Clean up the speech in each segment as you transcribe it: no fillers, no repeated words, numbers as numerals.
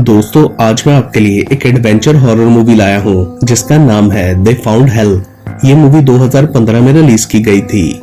दोस्तों, आज मैं आपके लिए एक एडवेंचर हॉरर मूवी लाया हूँ जिसका नाम है दे फाउंड हेल। ये मूवी 2015 में रिलीज की गई थी।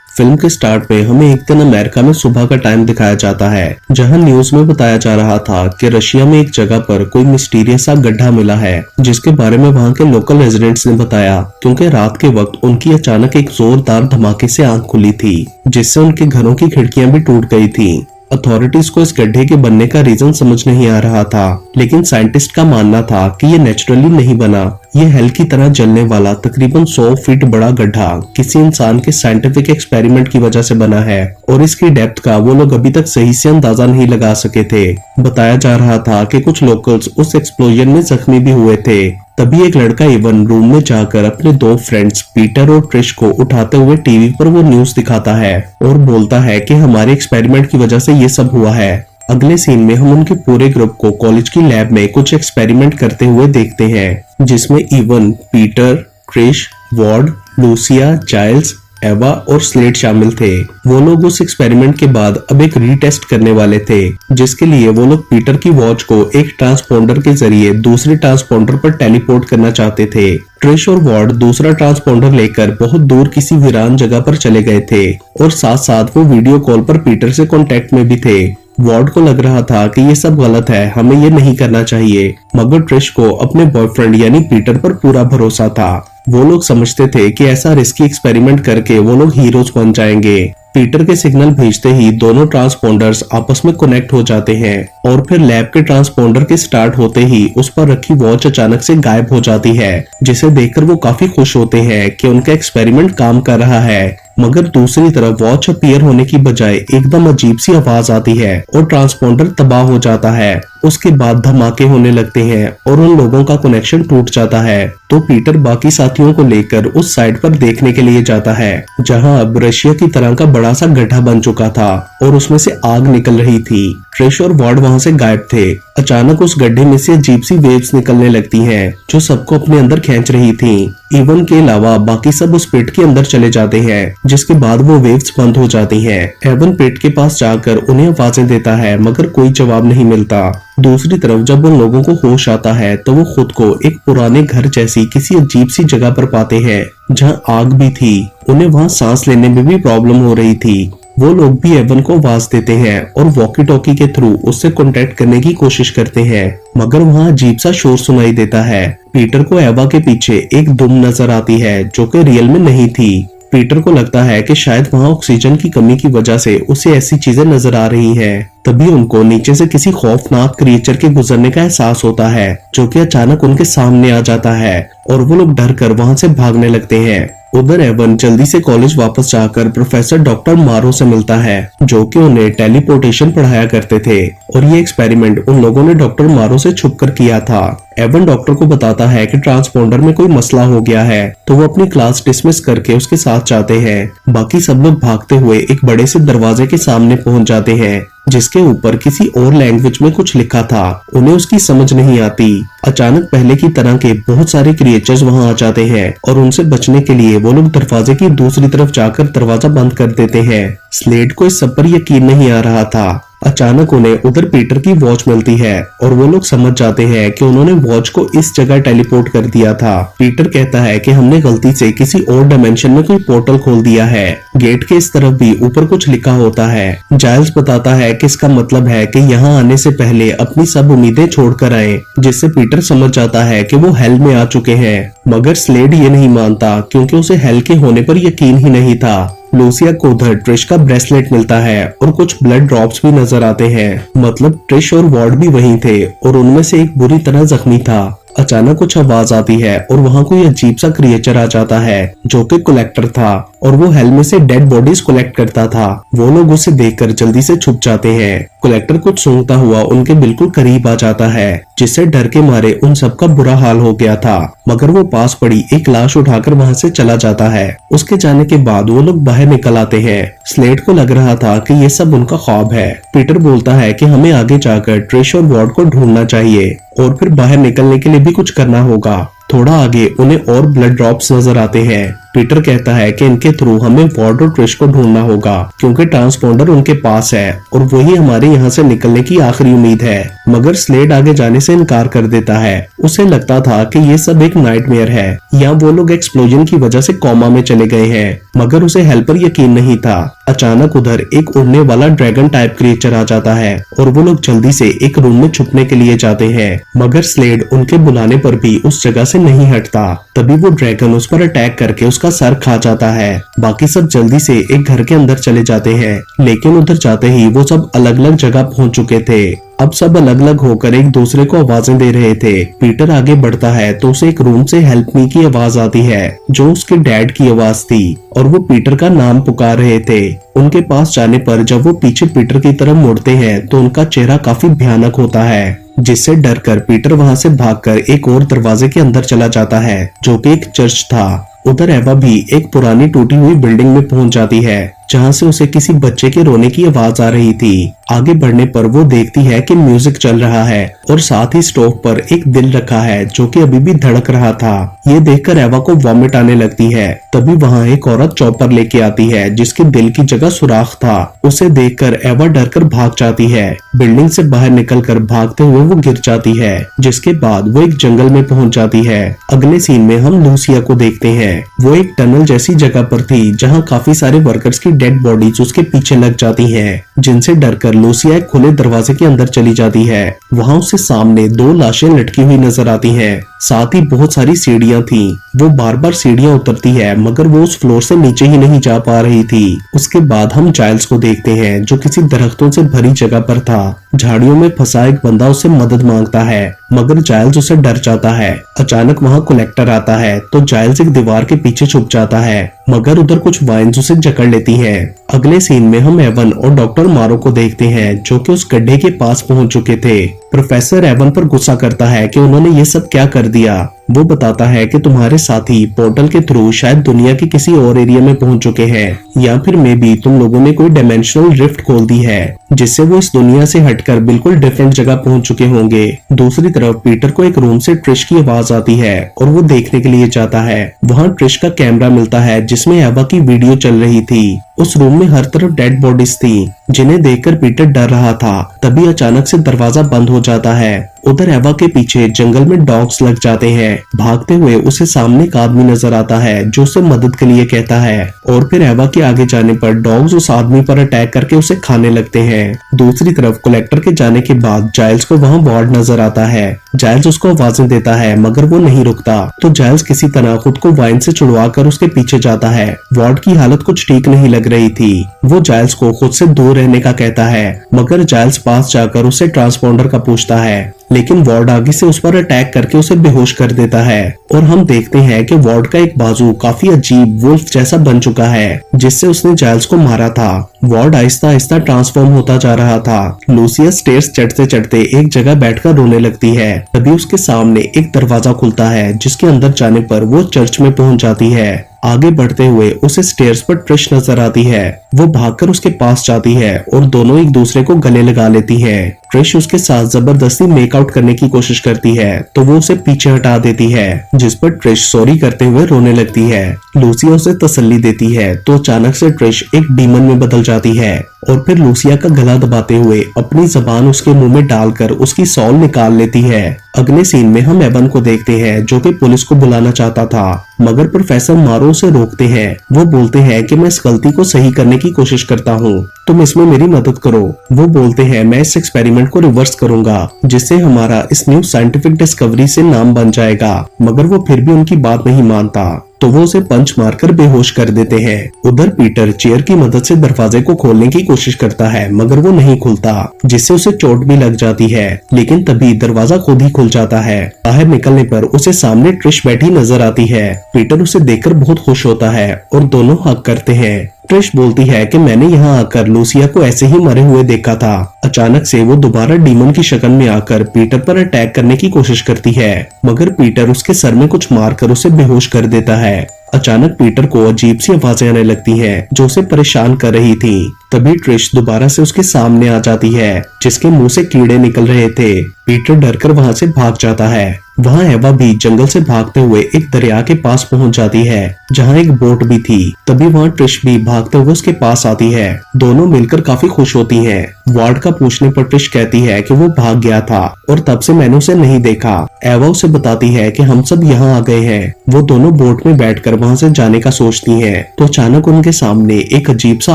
फिल्म के स्टार्ट में हमें एक दिन अमेरिका में सुबह का टाइम दिखाया जाता है, जहां न्यूज में बताया जा रहा था कि रशिया में एक जगह पर कोई मिस्टीरियस सा गड्ढा मिला है, जिसके बारे में वहां के लोकल रेजिडेंट्स ने बताया, क्योंकि रात के वक्त उनकी अचानक एक जोरदार धमाके से आंख खुली थी, जिससे उनके घरों की खिड़कियां भी टूट गई थी। अथॉरिटीज को इस गड्ढे के बनने का रीजन समझ नहीं आ रहा था, लेकिन साइंटिस्ट का मानना था कि ये नेचुरली नहीं बना। ये हेल की तरह जलने वाला तकरीबन 100 फीट बड़ा गड्ढा किसी इंसान के साइंटिफिक एक्सपेरिमेंट की वजह से बना है, और इसकी डेप्थ का वो लोग अभी तक सही से अंदाजा नहीं लगा सके थे। बताया जा रहा था कि कुछ लोकल्स उस एक्सप्लोजन में जख्मी भी हुए थे। तभी एक लड़का इवन रूम में जाकर अपने दो फ्रेंड्स पीटर और ट्रिश को उठाते हुए टीवी पर वो न्यूज दिखाता है और बोलता है कि हमारे एक्सपेरिमेंट की वजह से ये सब हुआ है। अगले सीन में हम उनके पूरे ग्रुप को कॉलेज की लैब में कुछ एक्सपेरिमेंट करते हुए देखते हैं, जिसमें Evan, Peter, Trish, Ward, Lucia, Giles, Ava और स्लेड शामिल थे। वो लोग उस एक्सपेरिमेंट के बाद अब एक रीटेस्ट करने वाले थे, जिसके लिए वो लोग पीटर की वॉच को एक ट्रांसपोंडर के जरिए दूसरे ट्रांसपोंडर पर टेलीपोर्ट करना चाहते थे। ट्रिश और वॉर्ड दूसरा ट्रांसपोंडर लेकर बहुत दूर किसी वीरान जगह पर चले गए थे, और साथ साथ वो वीडियो कॉल पर पीटर से कांटेक्ट में भी थे। वॉर्ड को लग रहा था कि ये सब गलत है, हमें ये नहीं करना चाहिए, मगर ट्रिश को अपने बॉयफ्रेंड यानी पीटर पर पूरा भरोसा था। वो लोग समझते थे कि ऐसा रिस्की एक्सपेरिमेंट करके वो लोग हीरोज बन जाएंगे। पीटर के सिग्नल भेजते ही दोनों ट्रांसपोंडर्स आपस में कनेक्ट हो जाते हैं, और फिर लैब के ट्रांसपोंडर के स्टार्ट होते ही उस पर रखी वॉच अचानक से गायब हो जाती है, जिसे देखकर वो काफी खुश होते हैं कि उनका एक्सपेरिमेंट काम कर रहा है। मगर दूसरी तरफ वॉच अपीयर होने की बजाय एकदम अजीब सी आवाज आती है और ट्रांसपोंडर तबाह हो जाता है। उसके बाद धमाके होने लगते हैं और उन लोगों का कनेक्शन टूट जाता है। तो पीटर बाकी साथियों को लेकर उस साइड पर देखने के लिए जाता है, जहां अब रशिया की तरह का बड़ा सा गड्ढा बन चुका था और उसमें से आग निकल रही थी। ट्रिश और वॉर्ड वहां से गायब थे। अचानक उस गड्ढे में से अजीब सी वेव्स निकलने लगती हैं, जो सबको अपने अंदर खींच रही थी। इवन के अलावा बाकी सब उस पेट के अंदर चले जाते हैं, जिसके बाद वो वेव्स बंद हो जाती हैं। एवन पेट के पास जाकर उन्हें आवाजें देता है, मगर कोई जवाब नहीं मिलता। दूसरी तरफ जब उन लोगों को होश आता है तो वो खुद को एक पुराने घर जैसी किसी अजीब सी जगह पर पाते हैं, जहां आग भी थी। उन्हें वहां सांस लेने में भी प्रॉब्लम हो रही थी। वो लोग भी एवन को आवाज देते हैं और वॉकी टॉकी के थ्रू उससे कांटेक्ट करने की कोशिश करते हैं, मगर वहां अजीब सा शोर सुनाई देता है। पीटर को एवा के पीछे एक दुम नजर आती है, जो कि रियल में नहीं थी। पीटर को लगता है कि शायद वहां ऑक्सीजन की कमी की वजह से उसे ऐसी चीजें नजर आ रही हैं। तभी उनको नीचे से किसी खौफनाक क्रिएचर के गुजरने का एहसास होता है, जो कि अचानक उनके सामने आ जाता है, और वो लोग डर कर वहां से भागने लगते हैं। उधर एवन जल्दी से कॉलेज वापस जाकर प्रोफेसर डॉक्टर मारो से मिलता है, जो कि उन्हें टेलीपोर्टेशन पढ़ाया करते थे, और ये एक्सपेरिमेंट उन लोगों ने डॉक्टर मारो से छुपकर किया था। एवन डॉक्टर को बताता है कि ट्रांसपोंडर में कोई मसला हो गया है, तो वो अपनी क्लास डिसमिस करके उसके साथ जाते हैं। बाकी सब लोग भागते हुए एक बड़े से दरवाजे के सामने पहुंच जाते हैं, जिसके ऊपर किसी और लैंग्वेज में कुछ लिखा था। उन्हें उसकी समझ नहीं आती। अचानक पहले की तरह के बहुत सारे क्रिएचर्स वहां आ जाते हैं, और उनसे बचने के लिए वो लोग दरवाजे की दूसरी तरफ जाकर दरवाजा बंद कर देते हैं। स्लेड को इस सब पर यकीन नहीं आ रहा था। अचानक उन्हें उधर पीटर की वॉच मिलती है, और वो लोग समझ जाते हैं कि उन्होंने वॉच को इस जगह टेलीपोर्ट कर दिया था। पीटर कहता है कि हमने गलती से किसी और डायमेंशन में कोई पोर्टल खोल दिया है। गेट के इस तरफ भी ऊपर कुछ लिखा होता है। जाइल्स बताता है कि इसका मतलब है कि यहाँ आने से पहले अपनी सब उम्मीदें छोड़कर आए, जिससे पीटर समझ जाता है कि वो हेल में आ चुके हैं। मगर स्लेड ये नहीं मानता, क्योंकि उसे हेल के होने पर यकीन ही नहीं था। लूसिया को उधर ट्रिश का ब्रेसलेट मिलता है और कुछ ब्लड ड्रॉप्स भी नजर आते हैं, मतलब ट्रिश और वॉर्ड भी वहीं थे, और उनमें से एक बुरी तरह जख्मी था। अचानक कुछ आवाज आती है और वहां कोई अजीब सा क्रिएचर आ जाता है, जो कि कलेक्टर था, और वो हेल में से डेड बॉडीज कलेक्ट करता था। वो लोग उसे देखकर जल्दी से छुप जाते हैं। कलेक्टर कुछ सूंघता हुआ उनके बिल्कुल करीब आ जाता है, जिससे डर के मारे उन सबका बुरा हाल हो गया था। मगर वो पास पड़ी एक लाश उठाकर वहां से चला जाता है। उसके जाने के बाद वो लोग बाहर निकल आते हैं। स्लेड को लग रहा था कि ये सब उनका ख्वाब है। पीटर बोलता है कि हमें आगे जाकर ट्रिश और वॉर्ड को ढूंढना चाहिए, और फिर बाहर निकलने के लिए भी कुछ करना होगा। थोड़ा आगे उन्हें और ब्लड ड्रॉप्स नजर आते हैं। पीटर कहता है कि इनके थ्रू हमें वॉर्ड और ट्रिश को ढूंढना होगा क्योंकि ट्रांसपोंडर उनके पास है और वही हमारे यहाँ से निकलने की आखिरी उम्मीद है। मगर स्लेड आगे जाने से इनकार कर देता है। उसे लगता था कि ये सब एक नाइटमेयर है या वो लोग एक्सप्लोजन की वजह से कोमा में चले गए हैं, मगर उसे हेल्प पर यकीन नहीं था। अचानक उधर एक उड़ने वाला ड्रैगन टाइप क्रिएचर आ जाता है और वो लोग जल्दी से एक रूम में छुपने के लिए जाते हैं, मगर स्लेड उनके बुलाने पर भी उस जगह से नहीं हटता। तभी वो ड्रैगन उस पर अटैक करके उसका सर खा जाता है। बाकी सब जल्दी से एक घर के अंदर चले जाते हैं, लेकिन उधर जाते ही वो सब अलग अलग जगह पहुंच चुके थे। अब सब अलग अलग होकर एक दूसरे को आवाजें दे रहे थे। पीटर आगे बढ़ता है तो उसे एक रूम से हेल्प मी की आवाज आती है जो उसके डैड की आवाज थी और वो पीटर का नाम पुकार रहे थे। उनके पास जाने पर जब वो पीछे पीटर की तरफ मुड़ते हैं तो उनका चेहरा काफी भयानक होता है, जिससे डरकर पीटर वहां से भागकर एक और दरवाजे के अंदर चला जाता है जो कि एक चर्च था। उधर एवा भी एक पुरानी टूटी हुई बिल्डिंग में पहुंच जाती है जहां से उसे किसी बच्चे के रोने की आवाज आ रही थी। आगे बढ़ने पर वो देखती है कि म्यूजिक चल रहा है और साथ ही स्टोव पर एक दिल रखा है जो कि अभी भी धड़क रहा था। ये देखकर एवा को वॉमिट आने लगती है। तभी वहां एक औरत चॉपर लेके आती है जिसके दिल की जगह सुराख था। उसे देखकर एवा डरकर भाग जाती है। बिल्डिंग से बाहर निकलकर भागते हुए वो गिर जाती है, जिसके बाद वो एक जंगल में पहुंच जाती है। अगले सीन में हम लूसिया को देखते हैं। वो एक टनल जैसी जगह पर थी जहाँ काफी सारे वर्कर्स की डेड बॉडीज उसके पीछे लग जाती हैं, जिनसे डरकर लूसिया एक खुले दरवाजे के अंदर चली जाती है। वहां उसके सामने 2 लाशें लटकी हुई नजर आती हैं। साथ ही बहुत सारी सीढ़ियां थी। वो बार बार सीढ़ियां उतरती है मगर वो उस फ्लोर से नीचे ही नहीं जा पा रही थी। उसके बाद हम जाइल्स को देखते हैं जो किसी दरख्तों से भरी जगह पर था। झाड़ियों में फंसा एक बंदा उससे मदद मांगता है मगर जाइल्स उसे डर जाता है। अचानक वहां कलेक्टर आता है तो जाइल्स एक दीवार के पीछे छुप जाता है, मगर उधर कुछ वाइन्स उसे जकड़ लेती हैं। अगले सीन में हम एवन और डॉक्टर मारो को देखते हैं जो कि उस गड्ढे के पास पहुंच चुके थे। प्रोफेसर एवन पर गुस्सा करता है कि उन्होंने ये सब क्या कर दिया। वो बताता है कि तुम्हारे साथी पोर्टल के थ्रू शायद दुनिया के किसी और एरिया में पहुंच चुके हैं या फिर मे बी तुम लोगों ने कोई डायमेंशनल रिफ्ट खोल दी है जिससे वो इस दुनिया से हटकर बिल्कुल डिफरेंट जगह पहुंच चुके होंगे। दूसरी तरफ पीटर को एक रूम से ट्रिश की आवाज आती है और वो देखने के लिए जाता है। वहाँ ट्रिश का कैमरा मिलता है जिसमें एवा की वीडियो चल रही थी। उस रूम में हर तरफ डेड बॉडीज थी जिन्हें देखकर पीटर डर रहा था। तभी अचानक से दरवाजा बंद हो जाता है। उधर एवा के पीछे जंगल में डॉग्स लग जाते हैं। भागते हुए उसे सामने एक आदमी नजर आता है जो उसे मदद के लिए कहता है और फिर एवा के आगे जाने पर डॉग्स उस आदमी पर अटैक करके उसे खाने लगते हैं। दूसरी तरफ कलेक्टर के जाने के बाद जाइल्स को वहाँ वार्ड नजर आता है। जाइल्स उसको आवाजें देता है मगर वो नहीं रुकता, तो जाइल्स किसी तरह खुद को वाइन से छुड़वा कर उसके पीछे जाता है। वार्ड की हालत कुछ ठीक नहीं लग रही थी। वो जाइल्स को खुद से दूर रहने का कहता है मगर जाइल्स पास जाकर उससे ट्रांसपोंडर का पूछता है, लेकिन वार्ड आगे से उस पर अटैक करके उसे बेहोश कर देता है। और हम देखते हैं कि वार्ड का एक बाजू काफी अजीब वुल्फ जैसा बन चुका है जिससे उसने जाइल्स को मारा था। वार्ड आहिस्ता आहिस्ता ट्रांसफॉर्म होता जा रहा था। लूसिया स्टेयर्स चढ़ते चढ़ते एक जगह बैठकर रोने लगती है। तभी उसके सामने एक दरवाजा खुलता है जिसके अंदर जाने पर वो चर्च में पहुंच जाती है। आगे बढ़ते हुए उसे स्टेयर्स पर ट्रिश नजर आती है। वो भागकर उसके पास जाती है और दोनों एक दूसरे को गले लगा लेती हैं। ट्रिश उसके साथ जबरदस्ती मेकआउट करने की कोशिश करती है तो वो उसे पीछे हटा देती है, जिस पर ट्रिश सॉरी करते हुए रोने लगती है। लूसिया उसे तसल्ली देती है तो अचानक से ट्रिश एक डीमन में बदल जाती है और फिर लूसिया का गला दबाते हुए अपनी जबान उसके मुंह में डालकर उसकी सॉल निकाल लेती है। अगले सीन में हम एवन को देखते हैं जो कि पुलिस को बुलाना चाहता था मगर प्रोफेसर मारो उसे रोकते हैं। वो बोलते हैं कि मैं इस गलती को सही करने की कोशिश करता हूँ, तुम इसमें मेरी मदद करो। वो बोलते हैं मैं इस एक्सपेरिमेंट को रिवर्स करूंगा जिससे हमारा इस न्यू साइंटिफिक डिस्कवरी से नाम बन जाएगा, मगर वो फिर भी उनकी बात नहीं मानता तो वो उसे पंच मारकर बेहोश कर देते हैं। उधर पीटर चेयर की मदद से दरवाजे को खोलने की कोशिश करता है मगर वो नहीं खुलता, जिससे उसे चोट भी लग जाती है। लेकिन तभी दरवाजा खुद ही खुल जाता है। बाहर निकलने पर उसे सामने ट्रिश बैठी नजर आती है। पीटर उसे देखकर बहुत खुश होता है और दोनों हग करते हैं। ट्रिश बोलती है कि मैंने यहाँ आकर लूसिया को ऐसे ही मरे हुए देखा था। अचानक से वो दोबारा डीमन की शक्ल में आकर पीटर पर अटैक करने की कोशिश करती है मगर पीटर उसके सर में कुछ मारकर उसे बेहोश कर देता है। अचानक पीटर को अजीब सी आवाजें आने लगती हैं जो उसे परेशान कर रही थी। तभी ट्रिश दोबारा से उसके सामने आ जाती है जिसके मुंह से कीड़े निकल रहे थे। पीटर डरकर वहां से भाग जाता है। वहाँ एवा भी जंगल से भागते हुए एक दरिया के पास पहुंच जाती है जहाँ एक बोट भी थी। तभी वहाँ ट्रिश भी भागते हुए उसके पास आती है। दोनों मिलकर काफी खुश होती हैं। वार्ड का पूछने पर ट्रिश कहती है कि वो भाग गया था और तब से मैंने उसे नहीं देखा। एवा उसे बताती है कि हम सब यहाँ आ गए हैं। वो दोनों बोट में बैठकर वहाँ से जाने का सोचती हैं, तो अचानक उनके सामने एक अजीब सा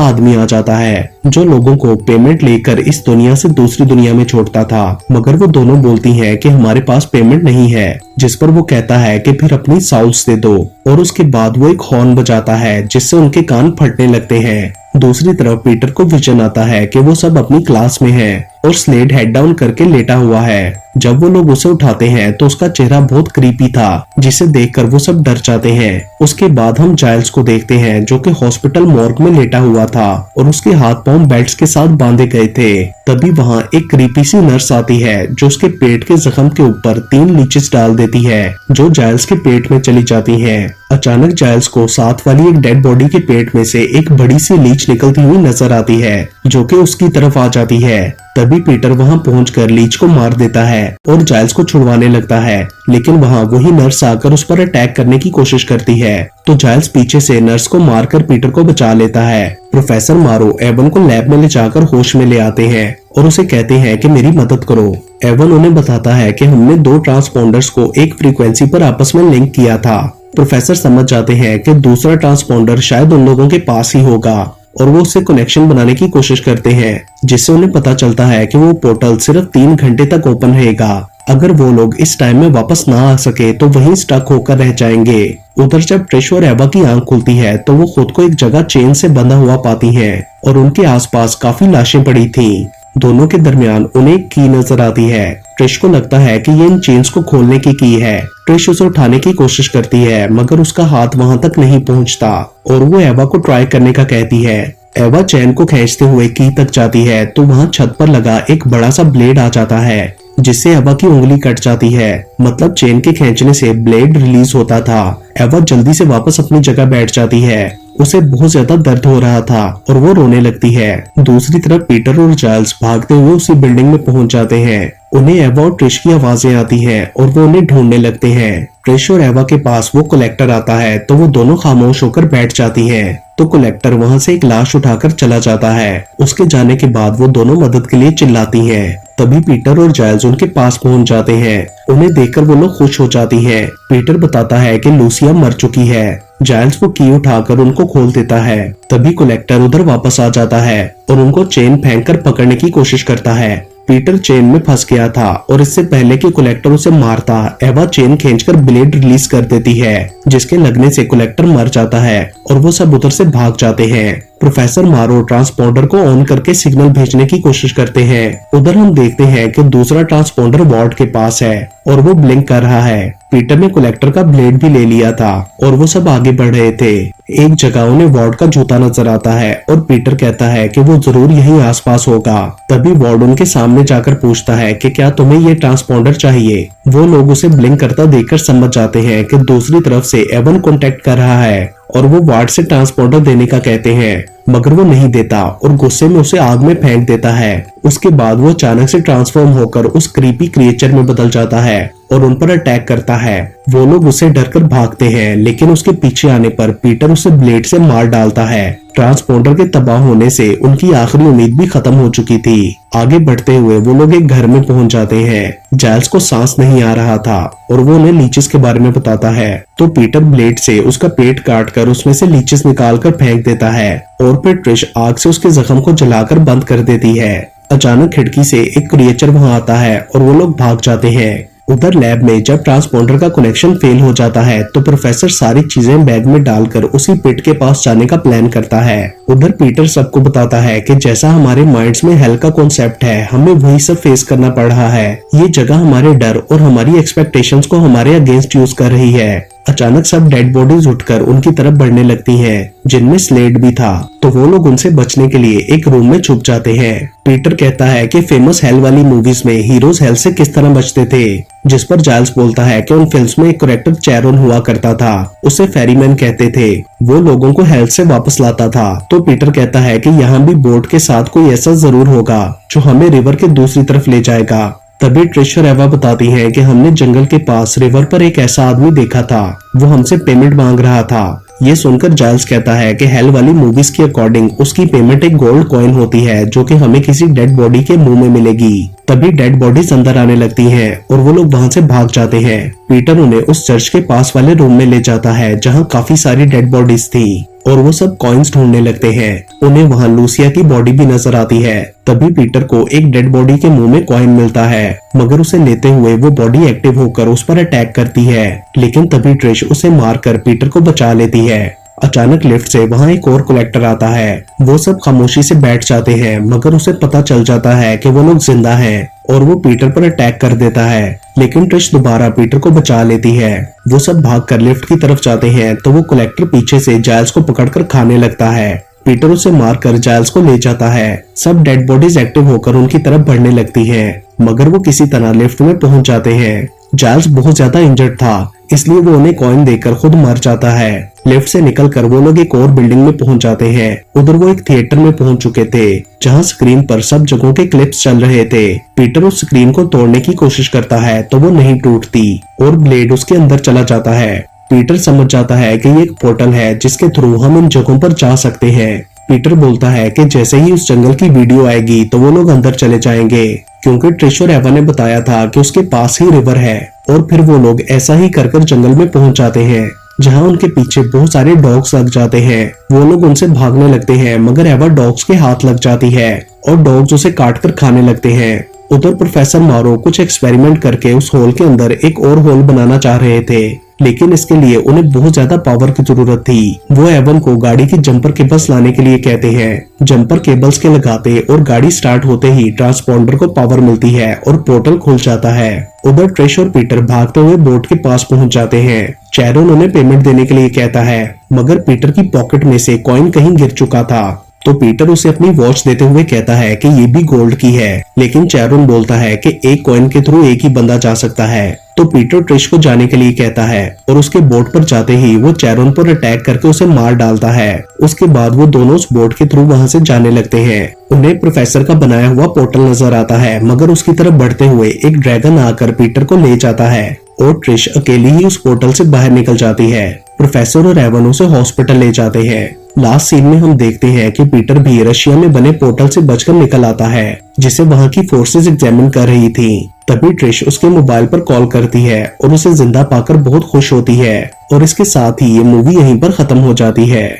आदमी आ जाता है जो लोगों को पेमेंट लेकर इस दुनिया से दूसरी दुनिया में छोड़ता था। मगर वो दोनों बोलती हैं कि हमारे पास पेमेंट नहीं है, जिस पर वो कहता है कि फिर अपनी साउल्स दे दो। और उसके बाद वो एक हॉर्न बजाता है जिससे उनके कान फटने लगते हैं। दूसरी तरफ पीटर को विजन आता है कि वो सब अपनी क्लास में हैं और स्लेड हेड डाउन करके लेटा हुआ है। जब वो लोग उसे उठाते हैं तो उसका चेहरा बहुत क्रीपी था, जिसे देखकर वो सब डर जाते हैं। उसके बाद हम जाइल्स को देखते हैं जो कि हॉस्पिटल मॉर्ग में लेटा हुआ था और उसके हाथ पांव बेल्ट्स के साथ बांधे गए थे। तभी वहाँ एक क्रीपी सी नर्स आती है जो उसके पेट के जख्म के ऊपर 3 लीचेस डाल देती है जो जाइल्स के पेट में चली जाती हैं। अचानक जाइल्स को साथ वाली एक डेड बॉडी के पेट में से एक बड़ी सी लीच निकलती हुई नजर आती है जो कि उसकी तरफ आ जाती है। तभी पीटर वहां पहुंचकर लीच को मार देता है और जाइल्स को छुड़वाने लगता है, लेकिन वहां वही नर्स आकर उस पर अटैक करने की कोशिश करती है। तो जाइल्स पीछे से नर्स को मारकर पीटर को बचा लेता है। प्रोफेसर मारो एवन को लैब में ले जाकर होश में ले आते हैं और उसे कहते हैं कि मेरी मदद करो। एवन उन्हें बताता है कि हमने 2 ट्रांसपोंडर्स को एक फ्रीक्वेंसी पर आपस में लिंक किया था। प्रोफेसर समझ जाते हैं कि दूसरा ट्रांसपोंडर शायद उन लोगों के पास ही होगा और वो उससे कनेक्शन बनाने की कोशिश करते हैं, जिससे उन्हें पता चलता है कि वो पोर्टल सिर्फ 3 घंटे तक ओपन रहेगा। अगर वो लोग इस टाइम में वापस ना आ सके तो वहीं स्टक होकर रह जाएंगे। उधर जब ट्रिश और एवा की आंख खुलती है तो वो खुद को एक जगह चेन से बंधा हुआ पाती हैं और उनके आसपास काफी लाशें पड़ी थीं। दोनों के दरमियान उन्हें एक की नजर आती है। ट्रिश को लगता है कि ये इन चेन्स को खोलने की है। ट्रिश उसे उठाने की कोशिश करती है मगर उसका हाथ वहां तक नहीं पहुंचता और वो एवा को ट्राई करने का कहती है। एवा चैन को खींचते हुए की तक जाती है तो वहां छत पर लगा एक बड़ा सा ब्लेड आ जाता है जिससे एवा की उंगली कट जाती है। मतलब चेन के खींचने से ब्लेड रिलीज होता था। एवा जल्दी से वापस अपनी जगह बैठ जाती है। उसे बहुत ज्यादा दर्द हो रहा था और वो रोने लगती है। दूसरी तरफ पीटर और जाइल्स भागते हुए उसी बिल्डिंग में पहुंच जाते हैं। उन्हें एवा और ट्रिश की आवाजें आती हैं और वो उन्हें ढूंढने लगते हैं। ट्रिश और एवा के पास वो कलेक्टर आता है तो वो दोनों खामोश होकर बैठ जाती हैं। तो कलेक्टर वहां से एक लाश उठाकर चला जाता है। उसके जाने के बाद वो दोनों मदद के लिए चिल्लाती हैं। तभी पीटर और जाइल्स उनके पास पहुंच जाते हैं। उन्हें देखकर वो लोग खुश हो जाती हैं। पीटर बताता है कि लूसिया मर चुकी है। जाइल्स वो की उठाकर उनको खोल देता है। तभी कलेक्टर उधर वापस आ जाता है और उनको चेन फेंककर पकड़ने की कोशिश करता है। पीटर चेन में फंस गया था और इससे पहले कि कलेक्टर उसे मारता, एवा चेन खींचकर ब्लेड रिलीज कर देती है जिसके लगने से कलेक्टर मर जाता है और वो सब उधर से भाग जाते हैं। प्रोफेसर मारो ट्रांसपोंडर को ऑन करके सिग्नल भेजने की कोशिश करते हैं। उधर हम देखते हैं कि दूसरा ट्रांसपोंडर वार्ड के पास है और वो ब्लिंक कर रहा है। पीटर ने कलेक्टर का ब्लेड भी ले लिया था और वो सब आगे बढ़ रहे थे। एक जगह उन्हें वार्ड का जूता नजर आता है और पीटर कहता है कि वो जरूर यहीं आसपास होगा। तभी वार्ड उनके सामने जाकर पूछता है कि क्या तुम्हें ये ट्रांसपोंडर चाहिए। वो लोग उसे ब्लिंक करता देखकर समझ जाते हैं कि दूसरी तरफ से एवन कांटेक्ट कर रहा है और वो वार्ड से ट्रांसपोंडर देने का कहते हैं, मगर वो नहीं देता और गुस्से में उसे आग में फेंक देता है। उसके बाद वो अचानक से ट्रांसफॉर्म होकर उस क्रीपी क्रिएचर में बदल जाता है और उन पर अटैक करता है। वो लोग उसे डरकर भागते हैं, लेकिन उसके पीछे आने पर पीटर उसे ब्लेड से मार डालता है। ट्रांसपोंडर के तबाह होने से उनकी आखिरी उम्मीद भी खत्म हो चुकी थी। आगे बढ़ते हुए वो लोग एक घर में पहुंच जाते हैं। जाइल्स को सांस नहीं आ रहा था और वो उन्हें लीचेस के बारे में बताता है। तो पीटर ब्लेड से उसका पेट काटकर उसमें से लीचेस निकालकर फेंक देता है और फिर ट्रिश आग से उसके जख्म को जलाकर बंद कर देती है। अचानक खिड़की से एक क्रिएचर वहां आता है और वो लोग भाग जाते हैं। उधर लैब में जब ट्रांसपोंडर का कनेक्शन फेल हो जाता है तो प्रोफेसर सारी चीजें बैग में डालकर उसी पिट के पास जाने का प्लान करता है। उधर पीटर सबको बताता है कि जैसा हमारे माइंड्स में हेल का कॉन्सेप्ट है, हमें वही सब फेस करना पड़ रहा है। ये जगह हमारे डर और हमारी एक्सपेक्टेशंस को हमारे अगेंस्ट यूज कर रही है। अचानक सब डेड बॉडीज उठकर उनकी तरफ बढ़ने लगती हैं, जिनमें स्लेड भी था। तो वो लोग उनसे बचने के लिए एक रूम में छुप जाते हैं। पीटर कहता है कि फेमस हेल वाली मूवीज में हीरोज हेल से किस तरह बचते थे, जिस पर जाइल्स बोलता है कि उन फिल्म्स में एक कैरेक्टर चैरोन हुआ करता था, उसे फेरीमैन कहते थे। वो लोगों को हेल से वापस लाता था। तो पीटर कहता है कि यहाँ भी बोट के साथ कोई ऐसा जरूर होगा जो हमें रिवर के दूसरी तरफ ले जाएगा। तभी ट्रिश और एवा बताती हैं कि हमने जंगल के पास रिवर पर एक ऐसा आदमी देखा था, वो हमसे पेमेंट मांग रहा था। ये सुनकर जाइल्स कहता है कि हेल वाली मूवीज के अकॉर्डिंग उसकी पेमेंट एक गोल्ड कॉइन होती है जो कि हमें किसी डेड बॉडी के मुंह में मिलेगी। तभी डेड बॉडीज अंदर आने लगती हैं और वो लोग वहां से भाग जाते हैं। पीटर उन्हें उस चर्च के पास वाले रूम में ले जाता है जहां काफी सारी डेड बॉडीज थी और वो सब कॉइन्स ढूंढने लगते हैं। उन्हें वहां लूसिया की बॉडी भी नजर आती है। तभी पीटर को एक डेड बॉडी के मुंह में कॉइन मिलता है, मगर उसे लेते हुए वो बॉडी एक्टिव होकर उस पर अटैक करती है, लेकिन तभी ट्रिश उसे मारकर पीटर को बचा लेती है। अचानक लिफ्ट से वहां एक और कलेक्टर आता है। वो सब खामोशी से बैठ जाते हैं, मगर उसे पता चल जाता है कि वो लोग जिंदा हैं और वो पीटर पर अटैक कर देता है, लेकिन ट्रिश दोबारा पीटर को बचा लेती है। वो सब भागकर लिफ्ट की तरफ जाते हैं तो वो कलेक्टर पीछे से जाइल्स को पकड़कर खाने लगता है। पीटर उसे मारकर जाइल्स को ले जाता है। सब डेड बॉडीज एक्टिव होकर उनकी तरफ बढ़ने लगती हैं, मगर वो किसी तरह लिफ्ट में पहुंच जाते हैं। जाइल्स बहुत ज्यादा इंजर्ड था, इसलिए वो उन्हें कॉइन देकर खुद मर जाता है। लिफ्ट से निकलकर वो लोग एक और बिल्डिंग में पहुंच जाते हैं। उधर वो एक थिएटर में पहुंच चुके थे जहां स्क्रीन पर सब जगहों के क्लिप्स चल रहे थे। पीटर उस स्क्रीन को तोड़ने की कोशिश करता है तो वो नहीं टूटती और ब्लेड उसके अंदर चला जाता है। पीटर समझ जाता है कि ये एक पोर्टल है जिसके थ्रू हम इन जगहों पर जा सकते हैं। पीटर बोलता है कि जैसे ही उस जंगल की वीडियो आएगी तो वो लोग अंदर चले जाएंगे, क्योंकि ट्रिश और एवा ने बताया था कि उसके पास ही रिवर है। और फिर वो लोग ऐसा ही कर जंगल में पहुंच जाते हैं जहां उनके पीछे बहुत सारे डॉग्स लग जाते हैं। वो लोग उनसे भागने लगते हैं, मगर एवा डॉग्स के हाथ लग जाती है और डॉग्स उसे काटकर खाने लगते हैं। उधर प्रोफेसर मारो कुछ एक्सपेरिमेंट करके उस होल के अंदर एक और होल बनाना चाह रहे थे, लेकिन इसके लिए उन्हें बहुत ज्यादा पावर की जरूरत थी। वो एवन को गाड़ी की जंपर केबल्स लाने के लिए कहते हैं। जंपर केबल्स के लगाते और गाड़ी स्टार्ट होते ही ट्रांसपॉन्डर को पावर मिलती है और पोर्टल खुल जाता है। उधर ट्रिश और पीटर भागते हुए बोट के पास पहुंच जाते हैं। चैरोन उन्हें पेमेंट देने के लिए कहता है, मगर पीटर की पॉकेट में से कॉइन कहीं गिर चुका था, तो पीटर उसे अपनी वॉच देते हुए कहता है कि ये भी गोल्ड की है, लेकिन चैरोन बोलता है कि एक कॉइन के थ्रू एक ही बंदा जा सकता है। तो पीटर ट्रिश को जाने के लिए कहता है और उसके बोट पर जाते ही वो चैरोन पर अटैक करके उसे मार डालता है। उसके बाद वो दोनों उस बोट के थ्रू वहां से जाने लगते हैं। उन्हें प्रोफेसर का बनाया हुआ पोर्टल नजर आता है, मगर उसकी तरफ बढ़ते हुए एक ड्रैगन आकर पीटर को ले जाता है और ट्रिश अकेली ही उस पोर्टल से बाहर निकल जाती है। प्रोफेसर और एवन उसे हॉस्पिटल ले जाते हैं। लास्ट सीन में हम देखते हैं कि पीटर भी रशिया में बने पोर्टल से बचकर निकल आता है, जिसे वहां की फोर्सेस एग्जामिन कर रही थी। तभी ट्रिश उसके मोबाइल पर कॉल करती है और उसे जिंदा पाकर बहुत खुश होती है। और इसके साथ ही ये मूवी यहीं पर खत्म हो जाती है।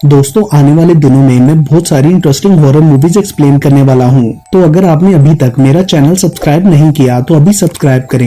दोस्तों, आने वाले दिनों में मैं बहुत सारी इंटरेस्टिंग हॉरर मूवीज एक्सप्लेन करने वाला हूँ, तो अगर आपने अभी तक मेरा चैनल सब्सक्राइब नहीं किया तो अभी सब्सक्राइब करें।